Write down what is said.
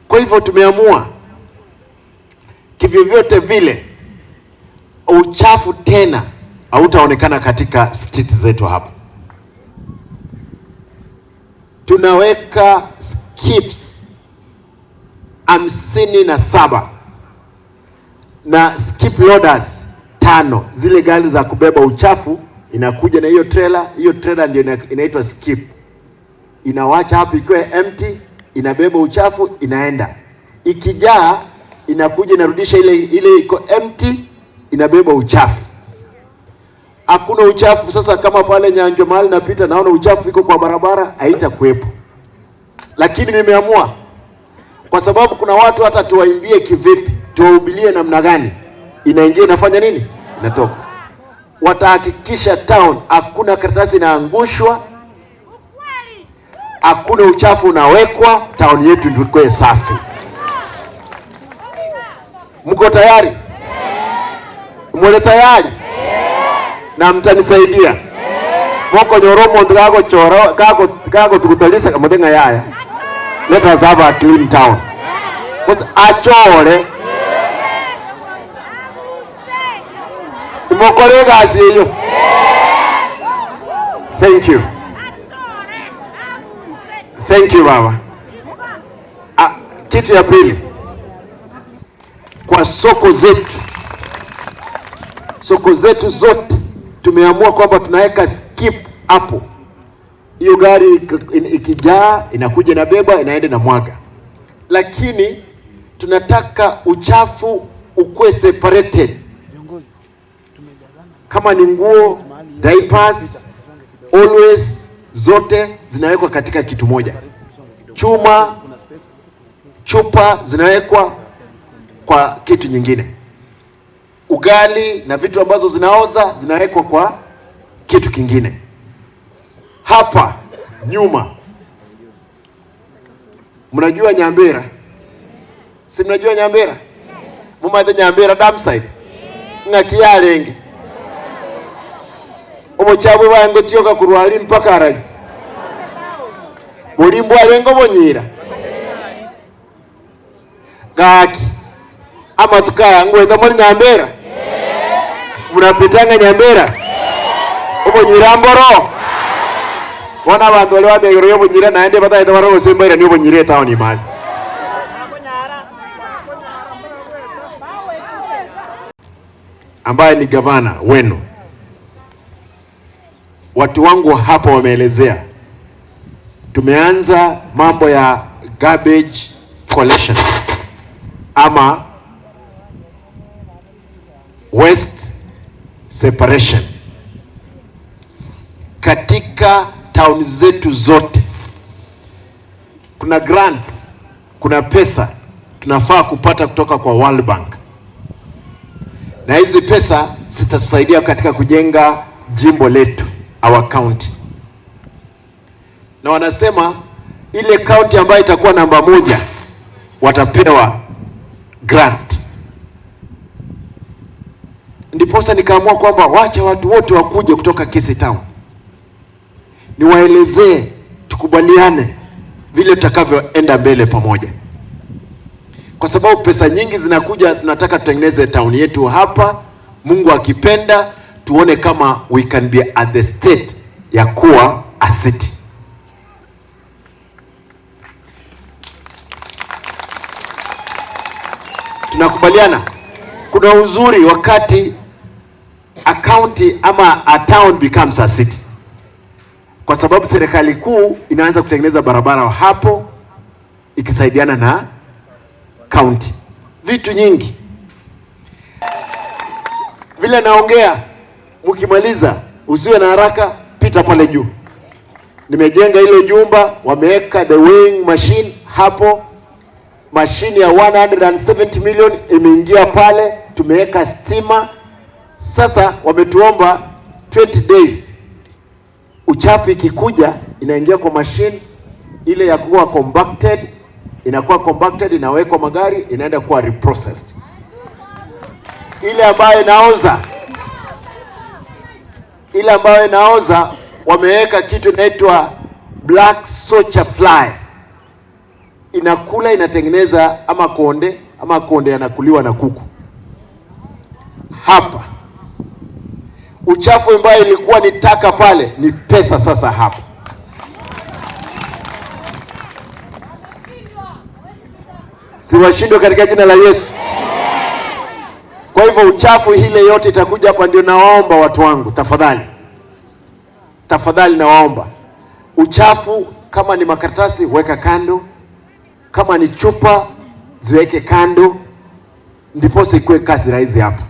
Kwa hivyo tumeamua kivyovyote vile uchafu tena hautaonekana katika street zetu hapa. Tunaweka skips 57 na skip loaders 5. Zile gari za kubeba uchafu inakuja na hiyo trailer. Hiyo trailer ndio inaitwa skip. Inawacha hapo ikiwa empty, inabeba uchafu inaenda. Ikijaa inakuja inarudisha ile iko empty, inabeba uchafu. Hakuna uchafu sasa kama pale Nyanjo mahali napita naona uchafu iko kwa barabara, haitakuwepo. Lakini nimeamua kwa sababu kuna watu hata tuwaimbie kivipi, tuwahubilie namna gani, inaingia inafanya nini? Inatoka. Watahakikisha town hakuna karatasi inaangushwa, hakuna uchafu unawekwa, town yetu ndio iko safi. Mko tayari? Mwe tayari? Na mtanisaidia. Moko nyoromo ndago choro kako tukutalisa kama denga yaya. Let us have a clean town. Because achore mokorega asiyo. Thank you. Thank you baba. Kitu ya pili, kwa soko zetu zote tumeamua kwamba tunaweka skip hapo. Hiyo gari ikijaa inakuja na beba inaenda na mwaga. Lakini tunataka uchafu ukue separated. Kama ni nguo, diapers, always zote zinawekwa katika kitu moja. Chupa zinawekwa kwa kitu nyingine. Ugali na vitu ambazo zinaoza zinawekwa kwa kitu kingine. Hapa nyuma mnajua Nyambera? Si mnajua Nyambera? Mumadhe Nyambera damside ngakiyalenge omuchabu bango tioka kurwali mpaka arali mulimbo alengo bonyira gaki ama tukaya ngweza muri Nyambera munapitanga Nyambera obonyira mboro wana abantu wale wabegero yobonyira naende bataita baro sembaira ni obonyire town imali ambaye ni gavana wenu. Watu wangu hapa wameelezea, tumeanza mambo ya garbage collection ama waste separation katika town zetu zote. Kuna grants, kuna pesa tunafaa kupata kutoka kwa World Bank, na hizi pesa zitatusaidia katika kujenga jimbo letu, our county. Na wanasema ile county ambayo itakuwa namba 1 watapewa grant. Ndiposa nikaamua kwamba wacha watu wote wakuje kutoka Kisii Town, niwaelezee, tukubaliane vile tutakavyoenda mbele pamoja, kwa sababu pesa nyingi zinakuja, tunataka tutengeneze town yetu hapa. Mungu akipenda tuone kama we can be at the state ya kuwa a city. Tunakubaliana? Kuna uzuri wakati a county ama a town becomes a city, kwa sababu serikali kuu inaanza kutengeneza barabara hapo ikisaidiana na county, vitu nyingi. Vile naongea, mkimaliza usiwe na haraka, pita pale juu. Nimejenga hilo jumba, wameweka the weighing machine hapo, mashine ya 170 million imeingia pale, tumeweka stima. Sasa wametuomba 20 days, uchafu ikikuja inaingia kwa machine ile ya kuwa compacted, inakuwa compacted, inawekwa magari, inaenda kuwa reprocessed. Ile ambayo inaoza wameweka kitu inaitwa black soldier fly. inakula, inatengeneza ama konde yanakuliwa na kuku. Hapa uchafu ambayo ilikuwa ni taka pale ni pesa sasa hapa. Siwashindwe katika jina la Yesu. Kwa hivyo uchafu ile yote itakuja hapa. Ndio nawaomba watu wangu, tafadhali nawaomba, uchafu kama ni makaratasi weka kando, kama ni chupa ziweke kando, ndipo ikuwe kazi rahisi hapa.